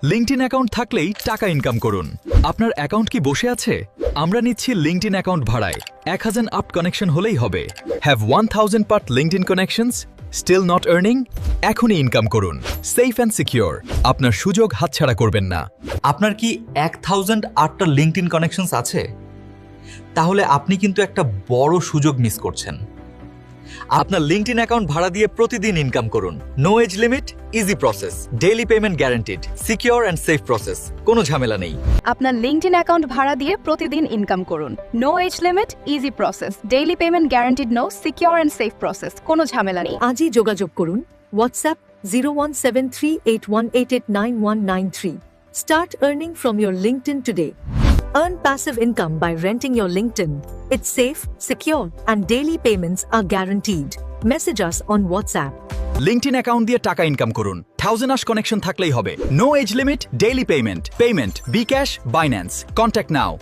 LinkedIn account থাকলেই টাকা income করুন। আপনার অ্যাকাউন্ট কি বসে আছে? আমরা নিচ্ছি লিঙ্কডইন অ্যাকাউন্ট ভাড়ায়। 1000 আপ কানেকশন হলেই হবে। Have 1000 part LinkedIn connections? Still not earning? এখনই ইনকাম করুন। Safe and secure. আপনার সুযোগ হাতছাড়া করবেন না। আপনার কি 1008টা লিঙ্কডইন কানেকশনস আছে? তাহলে আপনি কিন্তু একটা বড় সুযোগ মিস করছেন। আপনার লিঙ্কডইন অ্যাকাউন্ট ভাড়া দিয়ে প্রতিদিন ইনকাম করুন। No age limit, easy process, daily payment guaranteed, secure and safe process, কোনো ঝামেলা নেই। আপনার লিঙ্কডইন অ্যাকাউন্ট ভাড়া দিয়ে প্রতিদিন ইনকাম করুন। No age limit, easy process, daily payment guaranteed, no secure and safe process, কোনো ঝামেলা নেই। আজই যোগাযোগ করুন WhatsApp 017381889193. Start earning from your LinkedIn today. Earn passive income by renting your LinkedIn. It's safe, secure, and daily payments are guaranteed. Message us on WhatsApp. LinkedIn account দিয়ে টাকা income করুন। 1000 আশ কানেকশন থাকলেই হবে। No age limit, daily payment, bKash, Binance. Contact নাও।